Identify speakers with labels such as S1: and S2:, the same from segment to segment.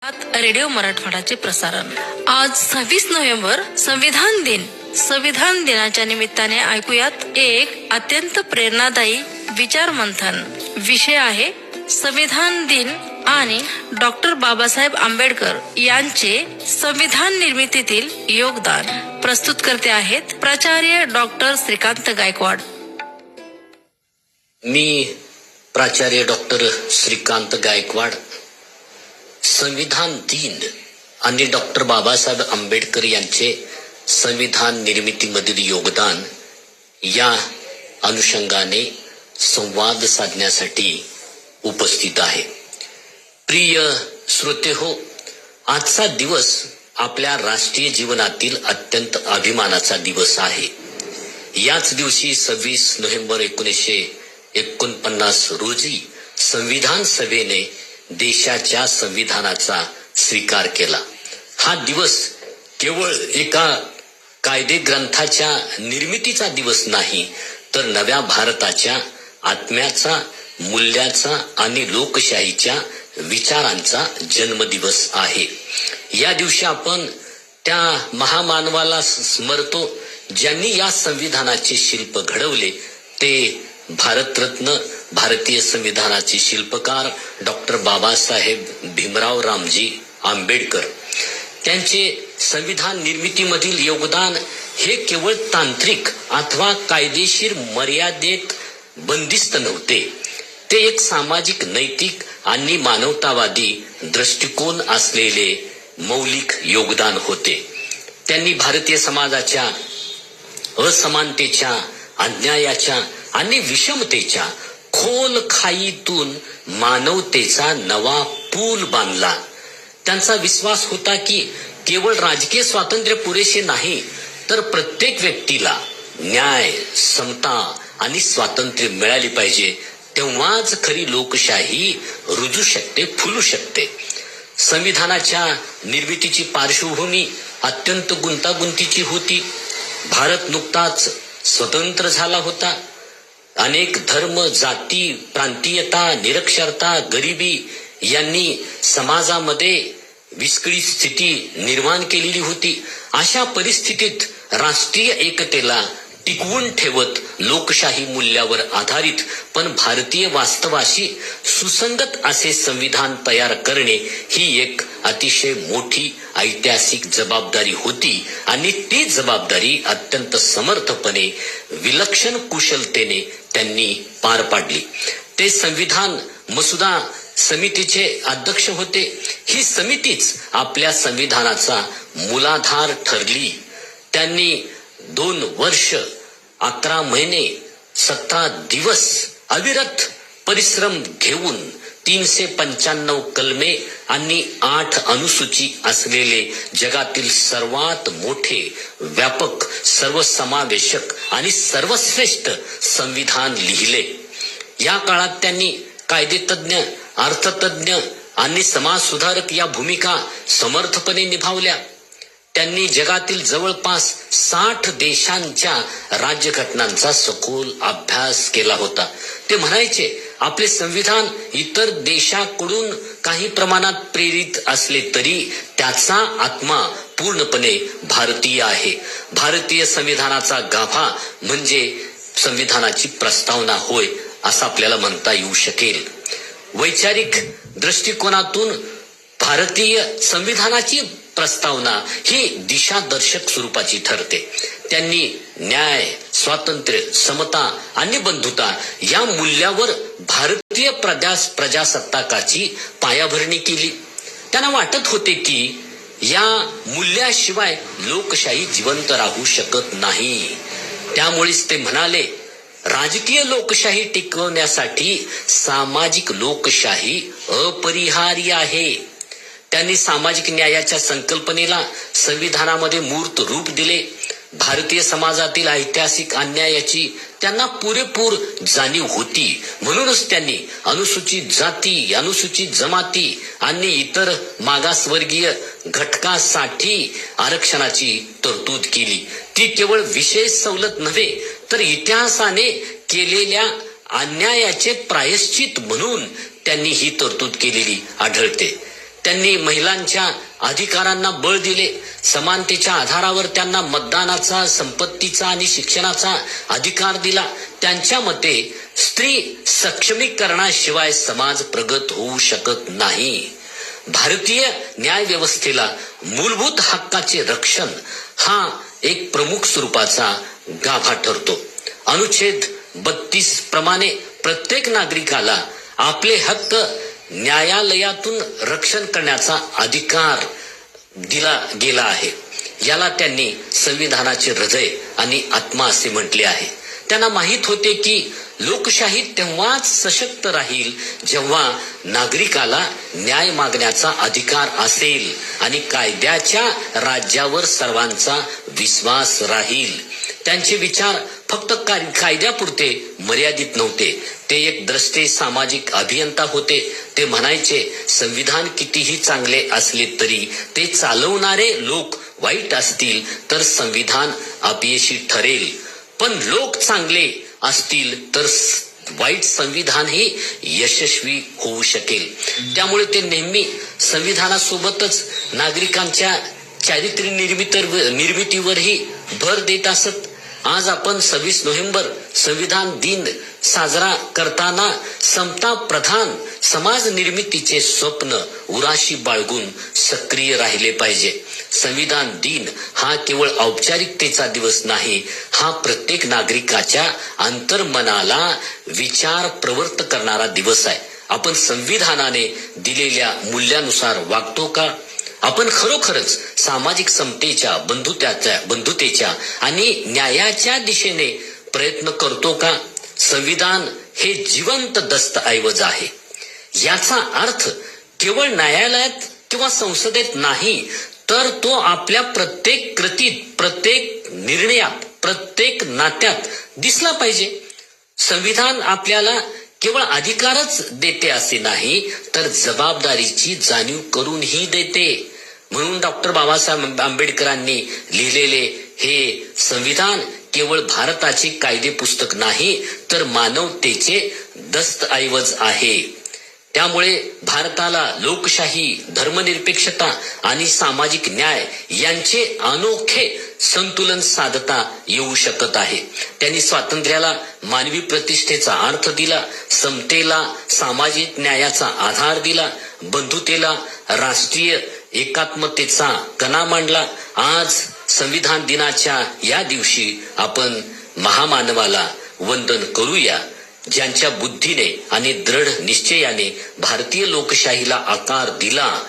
S1: Radio मराठवाडाचे प्रसारण आज 26 November संविधान दिन. संविधान दिनाच्या निमित्ताने ऐकूयात एक अत्यंत प्रेरणादायी विचार मंथन. विषय आहे संविधान दिन आणि डॉक्टर बाबासाहेब आंबेडकर यांचे संविधान निर्मितीतील योगदान. प्रस्तुत करते आहेत प्राचार्य डॉक्टर श्रीकांत गायकवाड.
S2: मी प्राचार्य डॉक्टर श्रीकांत गायकवाड संविधान दिन आणि डॉक्टर बाबासाहेब आंबेडकर यांचे संविधान निर्मितीमधील योगदान या अनुषंगाने संवाद साधण्यासाठी उपस्थित आहे. प्रिय श्रोते हो, आजचा दिवस आपल्या राष्ट्रीय जीवनातील अत्यंत अभिमानाचा दिवस आहे. याच दिवशी 26 नोव्हेंबर 1949 रोजी संविधान सभेने देशाच्या संविधानाचा स्वीकार केला. हा दिवस केवळ एका कायदे ग्रंथाच्या निर्मितीचा दिवस नाही, तर नव्या भारताच्या आत्म्याचा, मूल्याचा आणि लोकशाहीच्या विचारांचा जन्मदिवस आहे. या दिवशी आपण त्या महामानवाला स्मरतो ज्यांनी या संविधानाचे शिल्प घडवले, ते भारतरत्न भारतीय संविधानाचे शिल्पकार डॉक्टर बाबासाहेब भीमराव रामजी आंबेडकर. त्यांचे संविधान निर्मितीमधील योगदान हे केवळ तांत्रिक अथवा कायदेशीर मर्यादेत बंदिस्त नव्हते. ते एक सामाजिक, नैतिक आणि मानवतावादी दृष्टिकोन असलेले मौलिक योगदान होते. त्यांनी भारतीय समाजाच्या असमानतेच्या, अन्यायाच्या आणि विषमतेच्या खोल खाईतून मानवतेचा नवा पूल बांधला. त्यांचा विश्वास होता की केवळ राजकीय स्वातंत्र्य पुरेसे नाही, तर प्रत्येक व्यक्तीला न्याय, समता आणि स्वातंत्र्य मिळाले पाहिजे. तेव्हाच खरी लोकशाही रुजू शकते, फुलू शकते. संविधानाच्या निर्मितीची पार्श्वभूमी अत्यंत गुंतागुंतीची होती. भारत नुकताच स्वतंत्र झाला होता. अनेक धर्म, जाती, प्रांतीयता, निरक्षरता, गरिबी यांनी समाजामध्ये विस्कळीत स्थिती निर्माण केलेली होती. अशा परिस्थितीत राष्ट्रीय एकतेला टिकवून ठेवत लोकशाही मूल्यावर आधारित पण भारतीय वास्तवाशी सुसंगत असे संविधान तयार करणे ही एक अतिशय मोठी ऐतिहासिक जबाबदारी होती आणि ती जबाबदारी अत्यंत समर्थपणे, विलक्षण कुशलतेने त्यांनी पार पाडली. ते संविधान मसुदा समितीचे अध्यक्ष होते. ही समितीच आपल्या संविधानाचा मूलाधार ठरली. त्यांनी 2 वर्ष 11 महिने 17 दिवस अविरत परिश्रम घेऊन 395 कलमे आणि 8 अनुसूची असलेले जगातील सर्वात मोठे, व्यापक, सर्वसमावेशक आणि सर्वश्रेष्ठ संविधान लिहिले. या काळात त्यांनी कायदेतज्ञ, अर्थतज्ञ आणि समाजसुधारक या भूमिका समर्थपणे निभावल्या. त्यांनी जगातील जवळपास 60 देशांच्या राज्यघटनांचा सखोल अभ्यास केला होता. ते म्हणायचे, आपले संविधान इतर देशाकडून काही प्रमाणात प्रेरित असले तरी त्याचा आत्मा पूर्णपणे भारतीय आहे. भारतीय संविधानाचा गाभा म्हणजे संविधानाची प्रस्तावना होय, असं आपल्याला म्हणता येऊ शकेल. वैचारिक दृष्टिकोनातून भारतीय संविधानाची प्रस्तावना ही दिशादर्शक स्वरूपाची ठरते. त्यांनी न्याय, स्वातंत्र्य, समता आणि बंधुता या मूल्यावर भारतीय प्रजासत्ताकाची पायाभरणी केली. त्यांना वाटत होते की या मूल्याशिवाय लोकशाही जिवंत राहू शकत नाही. त्यामुळेच ते म्हणाले, राजकीय लोकशाही टिकवण्यासाठी सामाजिक लोकशाही अपरिहार्य आहे. त्यांनी सामाजिक न्यायाच्या संकल्पनेला संविधानामध्ये मूर्त रूप दिले. भारतीय समाजातील ऐतिहासिक अन्यायाची त्यांना पुरेपूर जाणीव होती. म्हणूनच त्यांनी अनुसूचित जाती, अनुसूचित जमाती आणि इतर मागासवर्गीय घटकासाठी आरक्षणाची तरतूद केली. ती केवळ विशेष सवलत नव्हे, तर इतिहासाने केलेल्या अन्यायाचे प्रायश्चित म्हणून त्यांनी ही तरतूद केलेली आढळते. त्यांनी महिलांच्या अधिकारांना बळ दिले. समानतेच्या आधारावर त्यांना मतदानाचा, संपत्तीचा आणि शिक्षणाचा अधिकार दिला. त्यांच्या मते स्त्री सक्षमीकरणाशिवाय समाज प्रगत होऊ शकत नाही. भारतीय न्याय व्यवस्थेला मूलभूत हक्काचे रक्षण हा एक प्रमुख स्वरूपाचा गाभा ठरतो. अनुच्छेद 32 प्रमाणे प्रत्येक नागरिकाला आपले हक्क न्यायालयातून रक्षण करण्याचा अधिकार दिला गेला आहे. याला त्यांनी संविधानाचे हृदय आणि आत्मा असे म्हटले आहे. त्यांना माहित होते की लोकशाही तेव्हाच सशक्त राहील जेव्हा नागरिकाला न्याय मागण्याचा अधिकार असेल आणि कायद्याच्या राज्यावर सर्वांचा विश्वास राहील. त्यांचे विचार फक्त कायद्यापुरते मर्यादित नव्हते. ते एक द्रष्टे सामाजिक अभियंता होते. ते म्हणायचे, संविधान कितीही चांगले असले तरी ते चालवणारे लोक वाईट असतील तर संविधान अपयशी ठरेल, पण लोक चांगले असतील तर वाईट संविधान हे यशस्वी होऊ शकेल. त्यामुळे ते नेहमी संविधानासोबतच नागरिकांच्या चारित्र्य निर्मितीवरही भर देत असत. आज आपण 26 नोव्हेंबर संविधान दिन साजरा करताना समता प्रधान समाज निर्मितीचे स्वप्न उराशी बाळगून सक्रिय राहिले पाहिजे. संविधान दिन हा केवळ औपचारिकतेचा दिवस नाही, हा प्रत्येक नागरिकाच्या अंतर्मनाला विचार प्रवृत्त करणारा दिवस आहे. आपण संविधानाने दिलेल्या मूल्यानुसार वागतो का? आपण खरोखरच सामाजिक समतेच्या, बंधुतेच्या आणि न्यायाच्या दिशेने प्रयत्न करतो का? संविधान हे जिवंत दस्तऐवज आहे. याचा अर्थ केवळ न्यायालयात किंवा संसदेत नाही, तर तो आपल्या प्रत्येक कृतीत, प्रत्येक निर्णयात, प्रत्येक नात्यात दिसला पाहिजे. संविधान आपल्याला केवळ अधिकारच देते असे नाही, तर जबाबदारीची जाणीव करूनही देते. म्हणून डॉक्टर बाबासाहेब आंबेडकरांनी लिहिलेले हे संविधान केवळ भारताचे कायदे पुस्तक नाही, तर मानवतेचे दस्तऐवज आहे. त्यामुळे भारताला लोकशाही, धर्मनिरपेक्षता आणि सामाजिक न्याय यांचे अनोखे संतुलन साधता येऊ शकत आहे. त्यांनी स्वातंत्र्याला मानवी प्रतिष्ठेचा अर्थ दिला, समतेला सामाजिक न्यायाचा आधार दिला, बंधुतेला राष्ट्रीय एकात्मतेचा कणा मांडला. आज संविधान दिनाच्या या दिवशी आपण महामानवाला वंदन करूया, ज्यांच्या बुद्धीने आणि दृढ निश्चयाने भारतीय लोकशाहीला आकार दिला.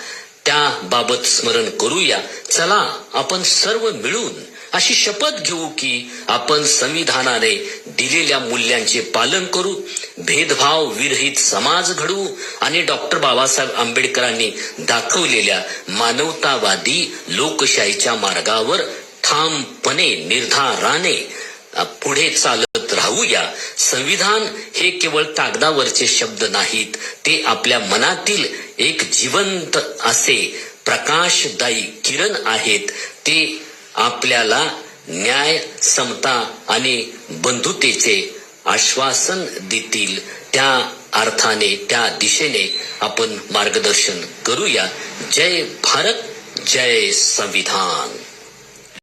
S2: त्याबाबत स्मरण करूया. चला आपण सर्व मिळून अशी शपथ घेऊ की आपण संविधानाने दिलेल्या मूल्यांचे पालन करू, भेदभाव विरहित समाज घडवू आणि डॉक्टर बाबासाहेब आंबेडकरांनी दाखवलेल्या मानवतावादी लोकशाहीच्या मार्गावर ठामपणे, निर्धाराने पुढे चालत राहूया. संविधान हे केवळ कागदावरचे शब्द नाहीत, ते आपल्या मनातील एक जिवंत असे प्रकाशदायी किरण आहेत. ते आपल्याला न्याय, समता आणि बंधुतेचे आश्वासन देतील. त्या अर्थाने, त्या दिशेने आपण मार्गदर्शन करूया. जय भारत, जय संविधान.